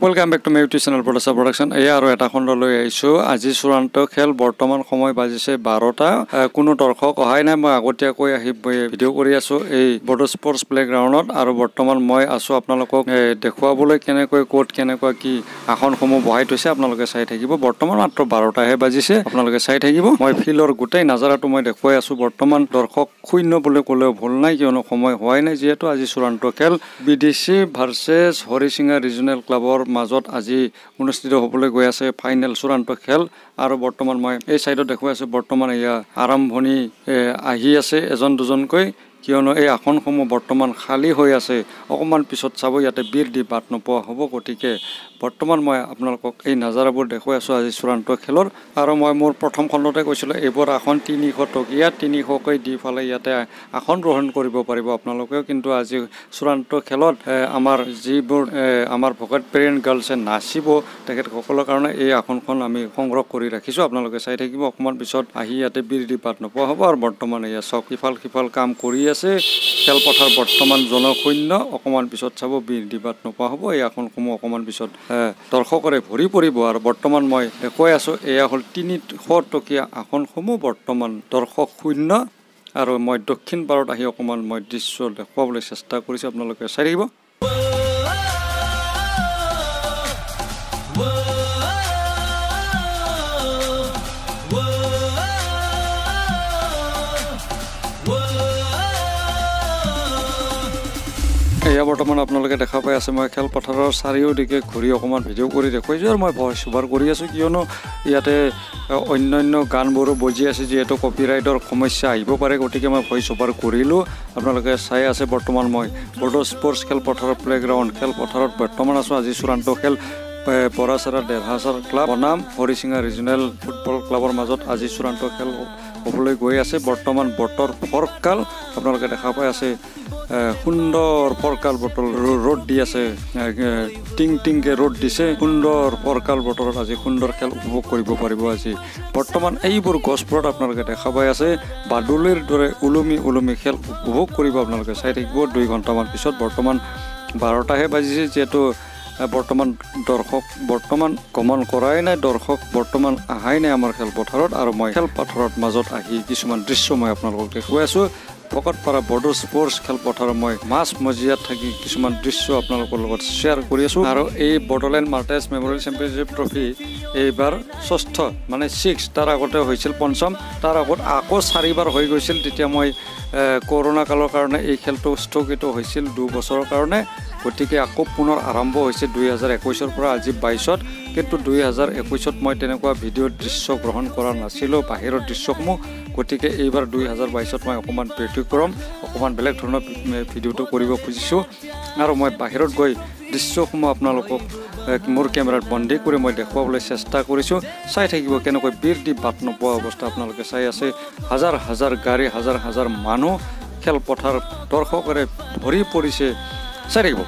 Welcome back to my YouTube channel Production. আৰু এটা খণ্ড লৈ আহিছো আজি চূড়ান্ত খেল বৰ্তমান সময় বাজিছে 12টা কোনো দৰ্শক অহাই নাই মই আগতীয়াকৈ আহি ভিডিঅ' কৰি আছো এই বৰ্ড স্পৰ্টছ প্লেগ্ৰাউণ্ডত আৰু বৰ্তমান মই আছো আপোনালোকক দেখুৱাবলৈ কেনেকৈ কোট কেনেকৈ কি আসনসমূহ বহাই থৈছে আপোনালোকে চাই থাকিব বৰ্তমান মাত্ৰ 12টাহে বাজিছে আপোনালোকে চাই থাকিব মই ফিল্ডৰ গোটেই নজাৰাটো মই দেখুৱাই আছো বৰ্তমান দৰ্শক শূন্য বুলি ক'লেও ভুল নাই কিয়নো সময় হোৱাই নাই যেহেতু আজি চূড়ান্ত খেল বিডিসি ভাৰ্চেছ হৰিচিঙা ৰিজনেল ক্লাবৰ মাজত আজি অনুষ্ঠিত হ'বলৈ গৈ আছে ফাইনেল চূড়ান্ত খেল আৰু বৰ্তমান মই এই সাইডত দেখুৱাই আছো বৰ্তমান ইয়া আৰম্ভণি আহি আছে এজন দুজনকৈ কিয়নো এই আসনসমূহ বৰ্তমান খালি হৈ আছে অকমান পিছত চাব ইয়াতে বীৰ দি বাট নপোৱা হ'ব গতিকে বৰ্তমান মই আপোনালোকক এই নজাৰাবোৰ দেখুৱাই আছো আজি চূড়ান্ত খেলৰ আৰু মই মোৰ প্ৰথম খণ্ডতে কৈছিলো এইবোৰ আসন 300 টকীয়া 300 কৈ দি ফালে ইয়াতে আসন গ্ৰহণ কৰিব পাৰিব আপোনালোকেও কিন্তু আজি চূড়ান্ত খেলত আমাৰ যিবোৰ আমাৰ ভকত পেৰেণ্ট গাৰ্লছে নাচিব তেখেতসকলৰ কাৰণে এই আসনখন আমি সংগ্ৰহ কৰি ৰাখিছো আপোনালোকে চাই থাকিব অকমান পিছত আহি ইয়াতে বীৰ দি বাট নপোৱা হ'ব আৰু বৰ্তমান এয়া চক ইফাল কাম কৰি আছে খেলপথাৰ বৰ্তমান জনশূন্য অকমান পিছত চাব বীৰ দি বাট নপোৱা হ'ব এই আসনসমূহ অকমান পিছত দৰ্শকৰে ভৰি পৰিব আৰু বৰ্তমান মই দেখুৱাই আছো এয়া হ'ল 300 টকীয়া আসনসমূহ বৰ্তমান দৰ্শক শূন্য আৰু মই দক্ষিণ পাৰত আহি অকমান মই দৃশ্য দেখুৱাবলৈ চেষ্টা কৰিছো আপোনালোকে চাই থাকিব এয়া বৰ্তমান আপোনালোকে দেখা পাই আছে মই খেলপথাৰৰ চাৰিওদিকে ঘূৰি অকমান ভিডিঅ' কৰি দেখুৱাইছো আৰু মই ভইচ ওভাৰ কৰি আছো কিয়নো ইয়াতে অন্যান্য গানবোৰো বজি আছে যেহেতু কপিৰাইটৰ সমস্যা আহিব পাৰে গতিকে মই ভইচ ওভাৰ কৰিলো আপোনালোকে চাই আছে বৰ্তমান মই বৰ্ড স্পৰ্টছ খেলপথাৰৰ প্লেগ্ৰাউণ্ড খেলপথাৰত বৰ্তমান আছো আজি চূড়ান্ত খেল পৰাচাৰা দেৰহাছাৰ ক্লাব বনাম হৰিচিঙা ৰিজনেল ফুটবল ক্লাবৰ মাজত আজি চূড়ান্ত খেল হ'বলৈ গৈ আছে বৰ্তমান বতৰ ফৰকাল আপোনালোকে দেখা পাই আছে সুন্দৰ ফৰকাল বতৰ ৰ'দ দি আছে টিংকে ৰ'দ দিছে সুন্দৰ ফৰকাল বতৰত আজি সুন্দৰ খেল উপভোগ কৰিব পাৰিব আজি বৰ্তমান এইবোৰ গছবোৰত আপোনালোকে দেখা পাই আছে বাদুলিৰ দৰে উলমি খেল উপভোগ কৰিব আপোনালোকে চাই থাকিব 2 ঘণ্টামান পিছত বৰ্তমান 12টাহে বাজিছে যেহেতু বৰ্তমান দৰ্শক বৰ্তমান গমন কৰাই নাই দৰ্শক বৰ্তমান আহাই নাই আমাৰ খেলপথাৰত আৰু মই খেলপথাৰত মাজত আহি কিছুমান দৃশ্য মই আপোনালোকক দেখুৱাই আছো ভকতপাৰা বৰ্ড স্পৰ্টছ খেলপথাৰত মই মাছ মজিয়াত থাকি কিছুমান দৃশ্য আপোনালোকৰ লগত শ্বেয়াৰ কৰি আছো আৰু এই বডলেণ্ড মাৰ্টেছ মেমৰিয়েল চেম্পিয়নশ্বিপ ট্ৰফি এইবাৰ 6th মানে 6 তাৰ আগতে হৈছিল পঞ্চম তাৰ আগত আকৌ 4বাৰ হৈ গৈছিল তেতিয়া মই কৰোনা কালৰ কাৰণে এই খেলটো স্থগিত হৈছিল 2 বছৰৰ কাৰণে গতিকে আকৌ পুনৰ আৰম্ভ হৈছে 2021 পৰা আজি 22ত কিন্তু 2021ত মই তেনেকুৱা ভিডিঅ' দৃশ্য গ্ৰহণ কৰা নাছিলো বাহিৰৰ দৃশ্যসমূহ গতিকে এইবাৰ 2022ত মই অকমান প্ৰেক্টিছ কৰিম অকমান বেলেগ ধৰণৰ ভিডিঅ'টো কৰিব খুজিছো আৰু মই বাহিৰত গৈ দৃশ্যসমূহ আপোনালোকক মোৰ কেমেৰাত বন্দী কৰি মই দেখুৱাবলৈ চেষ্টা কৰিছো চাই থাকিব কেনেকৈ বীৰ দি বাট নপোৱা অৱস্থা আপোনালোকে চাই আছে হাজাৰ গাড়ী হাজাৰ মানুহ খেলপথাৰ দৰ্শকৰে ভৰি পৰিছে চাই থাকিব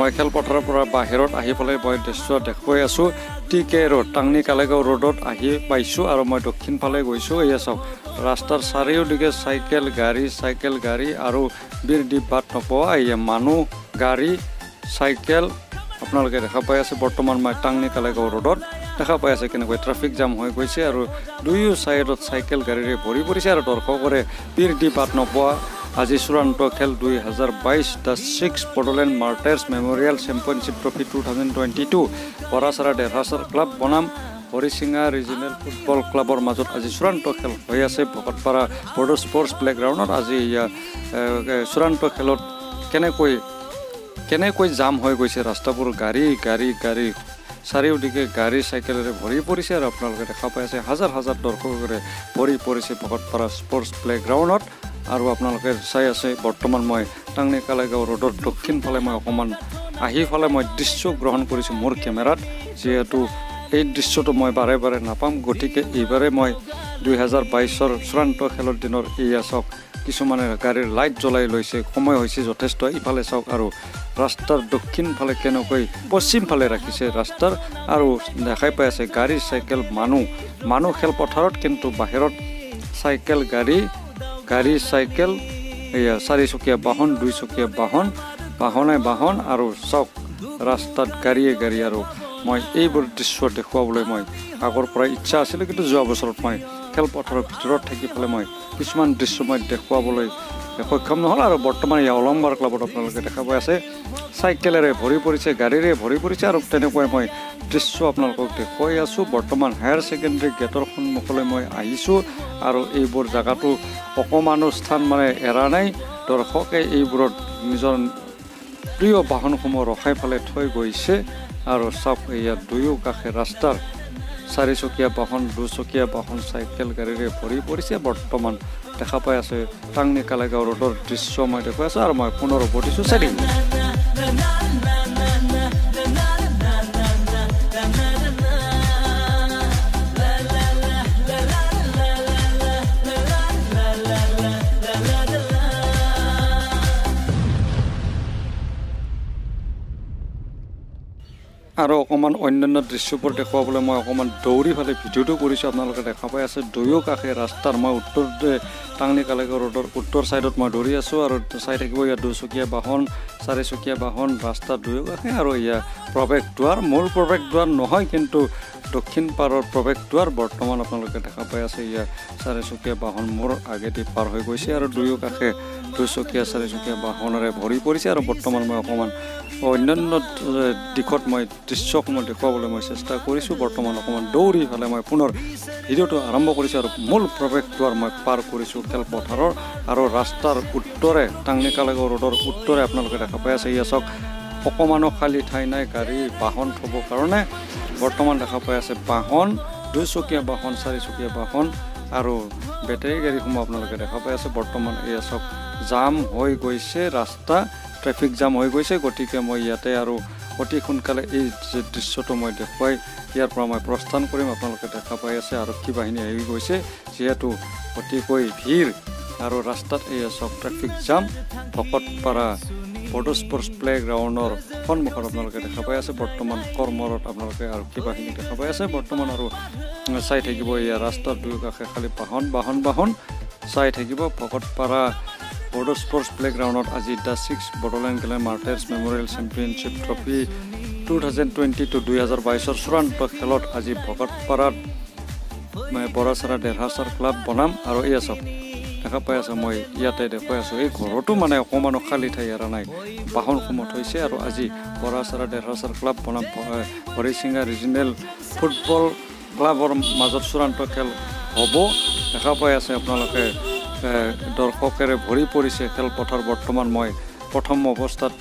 মই খেলপথাৰৰ পৰা বাহিৰত আহি পেলাই মই দৃশ্য দেখুৱাই আছো টিকে ৰোড টাংনি কালেগাঁও ৰোডত আহি পাইছো আৰু মই দক্ষিণ ফালে গৈছো এয়া চাওক ৰাস্তাৰ চাৰিওদিকে চাইকেল গাড়ী আৰু বীৰ দি বাট নপোৱা এয়া মানুহ গাড়ী চাইকেল আপোনালোকে দেখা পাই আছে বৰ্তমান মই টাংনি কালেগাঁও ৰোডত দেখা পাই আছে কেনেকৈ ট্ৰাফিক জাম হৈ গৈছে আৰু দুয়ো সাইডত চাইকেল গাড়ীৰে ভৰি পৰিছে আৰু দৰ্শকৰে বীৰ দি বাট নপোৱা আজি চূড়ান্ত খেল 2022 the 6th Bodoland martyrs memorial championship trophy 2022 পৰাচাৰা দেৰহাছাৰ ক্লাব বনাম হৰিচিঙা ৰিজনেল ফুটবল ক্লাবৰ মাজত আজি চূড়ান্ত খেল হৈ আছে ভকতপাৰা বৰ্ড স্পৰ্টছ প্লেগ্ৰাউণ্ডত আজি চূড়ান্ত খেলত কেনেকৈ জাম হৈ গৈছে ৰাস্তাবোৰ গাড়ী চাৰিওদিকে গাড়ী চাইকেলেৰে ভৰি পৰিছে আৰু আপোনালোকে দেখা পাই আছে হাজাৰ দৰ্শকৰে ভৰি পৰিছে ভকতপাৰা স্পৰ্টছ প্লেগ্ৰাউণ্ডত আৰু আপোনালোকে চাই আছে বৰ্তমান মই টাংনি কালেগাঁও ৰোডৰ দক্ষিণ ফালে মই অকমান আহি ফালে মই দৃশ্য গ্ৰহণ কৰিছোঁ মোৰ কেমেৰাত যিহেতু এই দৃশ্যটো মই বাৰে বাৰে নাপাম গতিকে এইবাৰে মই 2022ৰ চূড়ান্ত খেলৰ দিনৰ এয়া চাওক কিছুমানে গাড়ীৰ লাইট জ্বলাই লৈছে সময় হৈছে যথেষ্ট ইফালে চাওক আৰু ৰাস্তাৰ দক্ষিণ ফালে কেনেকৈ পশ্চিম ফালে ৰাখিছে ৰাস্তাৰ আৰু দেখাই পাই আছে গাড়ী চাইকেল মানুহ খেলপথাৰত কিন্তু বাহিৰত চাইকেল গাড়ী চাইকেল এয়া চাৰিচকীয়া বাহন দুইচকীয়া বাহন আৰু চাওক ৰাস্তাত গাড়ী আৰু মই এইবোৰ দৃশ্য দেখুৱাবলৈ মই আগৰ পৰা ইচ্ছা আছিল কিন্তু যোৱা বছৰত মই খেলপথাৰৰ ভিতৰত থাকি পেলাই মই কিছুমান দৃশ্য মই দেখুৱাবলৈ সক্ষম নহ'ল আৰু বৰ্তমান এই অলংবাৰ ক্লাবত আপোনালোকে দেখা পাই আছে চাইকেলেৰে ভৰি পৰিছে গাড়ীৰে ভৰি পৰিছে আৰু তেনেকৈ মই দৃশ্য আপোনালোকক দেখুৱাই আছোঁ বৰ্তমান হায়াৰ ছেকেণ্ডেৰী গেটৰ সন্মুখলৈ মই আহিছোঁ আৰু এইবোৰ জেগাটো অকণমানো স্থান মানে এৰা নাই দৰ্শকে এইবোৰত নিজৰ প্ৰিয় বাহনসমূহ ৰখাই পেলাই থৈ গৈছে আৰু চাওক ইয়াত দুয়ো কাষে ৰাস্তাৰ চাৰিচকীয়া বাহন দুচকীয়া বাহন চাইকেল গাড়ীৰে ভৰি পৰিছে বৰ্তমান দেখা পাই আছে টাংনি কালেগাঁও ৰোডৰ দৃশ্য মই দেখুৱাই আছোঁ আৰু মই পুনৰ উভতিছোঁ চাৰি আৰু অকণমান অন্যান্য দৃশ্যবোৰ দেখুৱাবলৈ মই অকণমান দৌৰি ফালে ভিডিঅ'টো কৰিছোঁ আপোনালোকে দেখা পাই আছে দুয়ো কাষে ৰাস্তাৰ মই উত্তৰ টাংনি কালেগাঁও ৰোডৰ উত্তৰ ছাইডত মই দৌৰি আছোঁ আৰু চাই থাকিব ইয়াত দুচকীয়া বাহন চাৰিচকীয়া বাহন ৰাস্তাৰ দুয়ো কাষে আৰু ইয়াৰ প্ৰৱেশদ্বাৰ মূল প্ৰৱেশদ্বাৰ নহয় কিন্তু দক্ষিণ পাৰৰ প্ৰৱেশদ্বাৰ বৰ্তমান আপোনালোকে দেখা পাই আছে ইয়াৰ চাৰিচকীয়া বাহন মোৰ আগেদি পাৰ হৈ গৈছে আৰু দুয়ো কাষে দুচকীয়া চাৰিচকীয়া বাহনেৰে ভৰি পৰিছে আৰু বৰ্তমান মই অকণমান অন্যান্য দিশত মই দৃশ্যসমূহ দেখুৱাবলৈ মই চেষ্টা কৰিছোঁ বৰ্তমান অকণমান দৌৰি ফালে মই পুনৰ ভিডিঅ'টো আৰম্ভ কৰিছোঁ আৰু মূল প্ৰৱেশদ্বাৰ মই পাৰ কৰিছোঁ খেলপথাৰৰ আৰু ৰাস্তাৰ উত্তৰে টাংনি কালেগাঁও ৰোডৰ উত্তৰে আপোনালোকে দেখা পাই আছে ইয়া চাওক অকণমানো খালী ঠাই নাই গাড়ী বাহন থ'বৰ কাৰণে বৰ্তমান দেখা পাই আছে বাহন দুচকীয়া বাহন চাৰিচকীয়া বাহন আৰু বেটেৰী গাড়ীসমূহ আপোনালোকে দেখা পাই আছে বৰ্তমান এয়া চাওক জাম হৈ গৈছে ৰাস্তা ট্ৰেফিক জাম হৈ গৈছে গতিকে মই ইয়াতে আৰু অতি সোনকালে এই যে দৃশ্যটো মই দেখুৱাই ইয়াৰ পৰা মই প্ৰস্থান কৰিম আপোনালোকে দেখা পাই আছে আৰক্ষী বাহিনী আহি গৈছে যিহেতু অতিকৈ ভিৰ আৰু ৰাস্তাত এয়া চাওক traffic jam Bhakatpara Bodo sports প্লেগ্ৰাউণ্ডৰ সন্মুখত আপোনালোকে দেখা পাই আছে বৰ্তমান কৰ্মৰত আপোনালোকে আৰক্ষী বাহিনী দেখা পাই আছে বৰ্তমান আৰু চাই থাকিব এয়া ৰাস্তাৰ দুয়ো কাষে খালী বাহন চাই থাকিব ভকতপাৰা বড়ো স্পৰ্টছ প্লেগ্ৰাউণ্ডত আজি দ্য 6 বড়োলেণ্ড গেলেণ্ড মাৰ্টাৰ্ছ মেমৰিয়েল চেম্পিয়নশ্বিপ ট্ৰফি 2022 চূড়ান্ত খেলত আজি ভকতপাৰাত বৰাচাৰা ডেৰহাছাৰ ক্লাব বনাম আৰু এই চাওক দেখা পাই আছে মই ইয়াতে দেখুৱাই আছোঁ এই ঘৰতো মানে অকণমানো খালী ঠাই এৰা নাই বাহনসমূহ থৈছে আৰু আজি বৰাচাৰা ডেৰহাছাৰ ক্লাব বনাম হৰিচিঙা ৰিজনেল ফুটবল ক্লাবৰ মাজত চূড়ান্ত খেল হ'ব দেখা পাই আছে আপোনালোকে দৰ্শকেৰে ভৰি পৰিছে খেলপথাৰ বৰ্তমান মই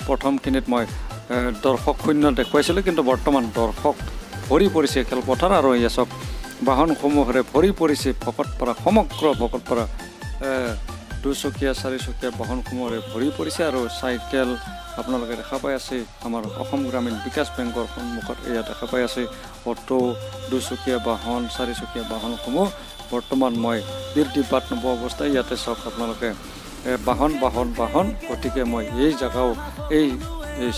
প্ৰথমখিনিত মই দৰ্শক শূন্য দেখুৱাইছিলোঁ কিন্তু বৰ্তমান দৰ্শক ভৰি পৰিছে খেলপথাৰ আৰু এয়া চাওক বাহনসমূহেৰে ভৰি পৰিছে ভকতপাৰা সমগ্ৰ ভকতপাৰা দুচকীয়া চাৰিচকীয়া বাহনসমূহেৰে ভৰি পৰিছে আৰু চাইকেল আপোনালোকে দেখা পাই আছে আমাৰ অসম গ্ৰামীণ বিকাশ বেংকৰ সন্মুখত এয়া দেখা পাই আছে অটো দুচকীয়া বাহন চাৰিচকীয়া বাহনসমূহ বৰ্তমান মই বীৰদিপাত নব অৱস্থা ইয়াতে চাওক আপোনালোকে বাহন গতিকে মই এই জেগাও এই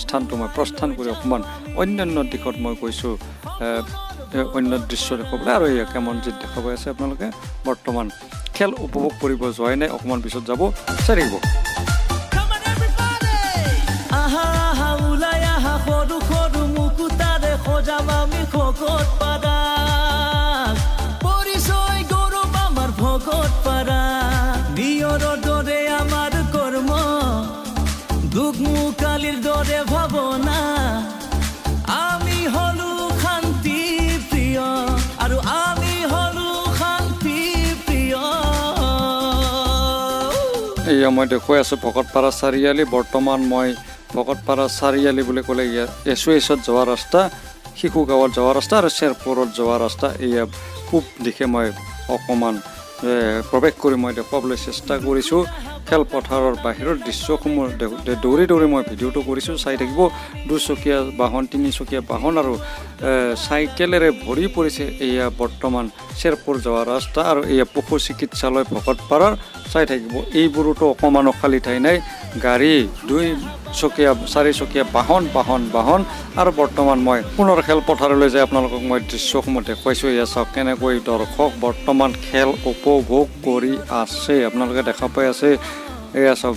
স্থানটো মই প্ৰস্থান কৰি অকণমান অন্যান্য দিশত মই গৈছোঁ অন্য দৃশ্য দেখুৱাবলৈ আৰু এই কেমনজিত দেখা পাই আছে আপোনালোকে বৰ্তমান খেল উপভোগ কৰিব যোৱাই নাই অকণমান পিছত যাব চাই থাকিব দুখ মুকালিৰ দৰে ভাৱনা আমি হলো শান্তি প্ৰিয় আৰু আমি হলো শান্তি প্ৰিয় এয়া মই দেখুৱাই আছোঁ ভকতপাৰা চাৰিআলি বৰ্তমান মই ভকতপাৰা চাৰিআলি বুলি ক'লে ইয়াত এছুএছত যোৱা ৰাস্তা শিশু গাঁৱত যোৱা ৰাস্তা আৰু শ্বেৰপুৰত যোৱা ৰাস্তা এয়া পূব দিশে মই অকণমান প্ৰৱেশ কৰি মই দেখুৱাবলৈ চেষ্টা কৰিছোঁ খেলপথাৰৰ বাহিৰৰ দৃশ্যসমূহ দৌৰি দৌৰি মই ভিডিঅ'টো কৰিছোঁ চাই থাকিব দুচকীয়া বাহন তিনিচকীয়া বাহন আৰু চাইকেলেৰে ভৰি পৰিছে এয়া বৰ্তমান শ্বেৰপুৰ যোৱা ৰাস্তা আৰু এয়া পশু চিকিৎসালয় ভকতপাৰাৰ চাই থাকিব এইবোৰোতো অকণমানো খালী ঠাই নাই গাড়ী দুইচকীয়া চাৰিচকীয়া বাহন আৰু বৰ্তমান মই পুনৰ খেলপথাৰলৈ যাই আপোনালোকক মই দৃশ্যসমূহ দেখুৱাইছোঁ এয়া চাওক কেনেকৈ দৰ্শক বৰ্তমান খেল উপভোগ কৰি আছে আপোনালোকে দেখা পাই আছে এয়া চাওক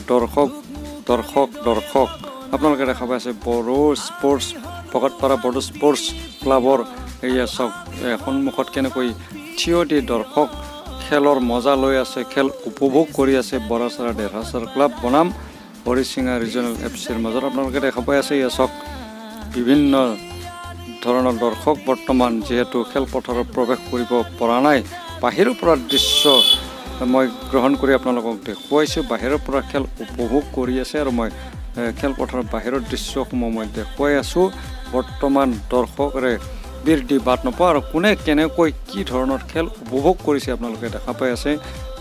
দৰ্শক আপোনালোকে দেখা পাই আছে বড়ো স্পৰ্টছ ভকতপাৰা বড়ো স্পৰ্টছ ক্লাবৰ এয়া চাওক সন্মুখত কেনেকৈ থিয় দি দৰ্শক খেলৰ মজা লৈ আছে খেল উপভোগ কৰি আছে বৰাচাৰা ডেৰহাছাৰ ক্লাব বনাম হৰিচিঙা ৰিজনেল এফচিৰ মাজত আপোনালোকে দেখা পাই আছে এয়া চাওক বিভিন্ন ধৰণৰ দৰ্শক বৰ্তমান যিহেতু খেলপথাৰত প্ৰৱেশ কৰিব পৰা নাই বাহিৰৰ পৰা দৃশ্য মই গ্ৰহণ কৰি আপোনালোকক দেখুৱাইছোঁ বাহিৰৰ পৰা খেল উপভোগ কৰি আছে আৰু মই খেলপথাৰৰ বাহিৰৰ দৃশ্যসমূহ মই দেখুৱাই আছোঁ বৰ্তমান দৰ্শকৰে বিৰদি বাট নোপোৱা আৰু কোনে কেনেকৈ কি ধৰণৰ খেল উপভোগ কৰিছে আপোনালোকে দেখা পাই আছে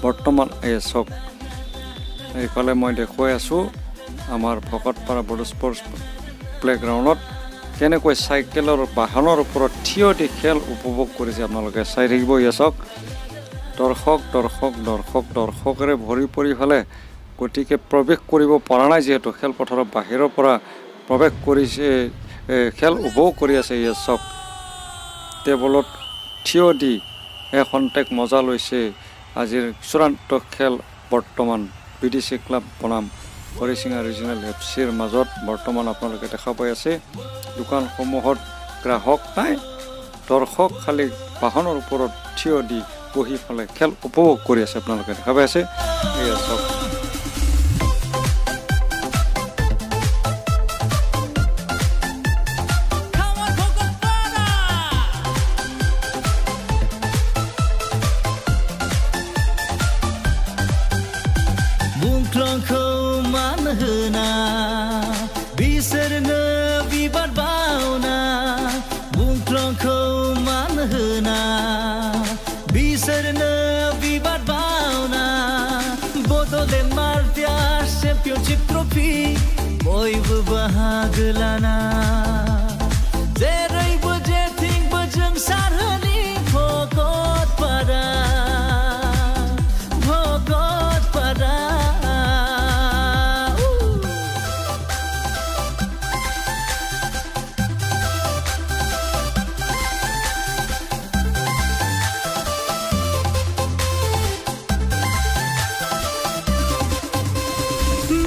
বৰ্তমান এই চাওক এইফালে মই দেখুৱাই আছোঁ আমাৰ ভকতপাৰা বড়ো স্পৰ্টছ প্লেগ্ৰাউণ্ডত কেনেকৈ চাইকেলৰ বাহনৰ ওপৰত থিয় দি খেল উপভোগ কৰিছে আপোনালোকে চাই থাকিব এয়া চাওক দৰ্শকৰে ভৰি পৰি ফালে গতিকে প্ৰৱেশ কৰিব পৰা নাই যিহেতু খেলপথাৰৰ বাহিৰৰ পৰা প্ৰৱেশ কৰিছে খেল উপভোগ কৰি আছে এয়া চাওক টেবুলত থিয় দি খন্তেক মজা লৈছে আজিৰ চূড়ান্ত খেল বৰ্তমান BDC ক্লাব বনাম হৰিচিঙা ৰিজনেল এফচিৰ মাজত বৰ্তমান আপোনালোকে দেখা পাই আছে দোকানসমূহত গ্ৰাহক নাই দৰ্শক খালি বাহনৰ ওপৰত থিয় দি বহি ফালে খেল উপভোগ কৰি আছে আপোনালোকে দেখা পাই আছে এয়া চাওক बुंख्लंखौ मान होना बिसोरनो बिबार बावना बुंख्लंखौ मान होना बिसोरनो बिबार बावना बड'लेण्ड मार्टियार चेम्पियनशिप ट्रफी बयबो बाहागो लाना जेरैबो जेथिंबो जोंसारहोनि भकतपारा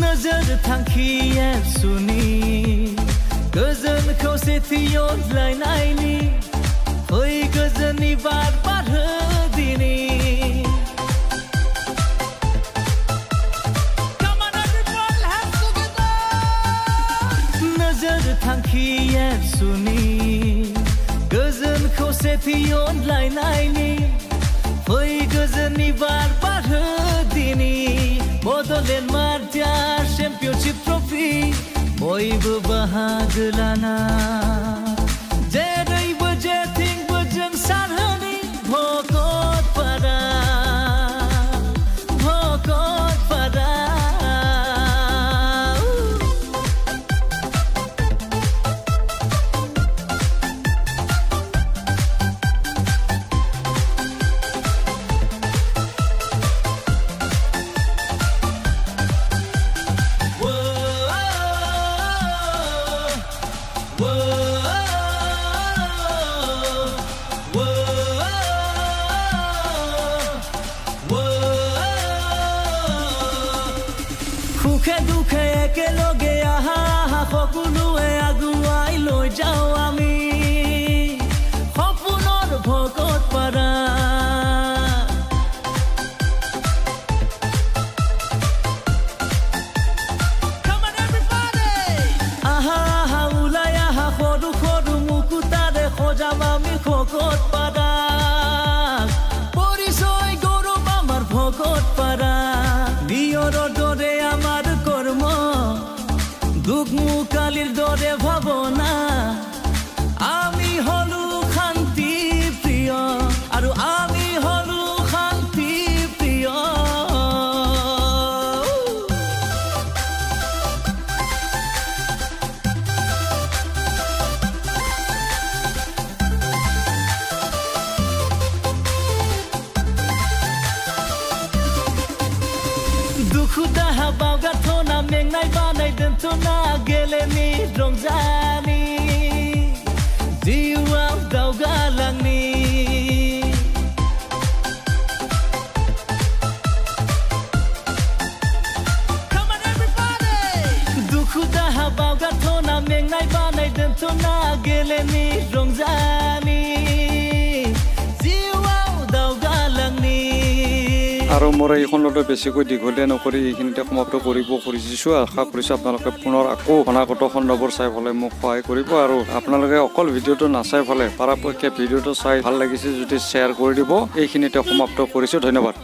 नोजोर थांखि एबसुनि गोजोन खौसेथि अनज्लायनायनि फै गोजोननि बार बारहो दिनि नोजोर थांखि एबसुनि गोजोन खौसेथि अनज्लायनायनि फै गोजोननि बार बारहो दिनि बड'लेण्ड मार्टियार चेम्पियनशिप ट्रफी बयबो बाहागो लाना जेरैबो जेथिंबो जोंसारहोनि भकतपारा সুখে দুখে একেলগে আহা সকলোৱে আগুৱাই লৈ যাওঁ আমি সপোনৰ ভকতপাৰা আহা ওলাই আহা সৰু সৰু মুকুতাৰে সজাম আমি ভকতপাৰা পৰিচয় গৌৰৱ আমাৰ ভকতপাৰা বিয়ৰৰ দৰে আমাৰ কৰ্ম দুখ মুকালিৰ দৰে ভাৱনা আমি হলো শান্তি প্ৰিয় আৰু আমি হলো শান্তি প্ৰিয় रंजानि जिउआव दावगालांनि दुखु दाहा बावगारथ'ना मेंनाय बानाय दोनथ'ना गेलेनि रंजानि जिउआव दावगालांनि আৰু মোৰ এইখনতে বেছিকৈ দীঘলীয়া নকৰি এইখিনিতে সমাপ্ত কৰিব খুজিছোঁ আশা কৰিছোঁ আপোনালোকে পুনৰ আকৌ অনাগত খণ্ডবোৰ চাই পেলাই মোক সহায় কৰিব আৰু আপোনালোকে অকল ভিডিঅ'টো নাচাই পেলাই পৰাপক্ষে ভিডিঅ'টো চাই ভাল লাগিছে যদি শ্বেয়াৰ কৰি দিব এইখিনিতে সমাপ্ত কৰিছোঁ ধন্যবাদ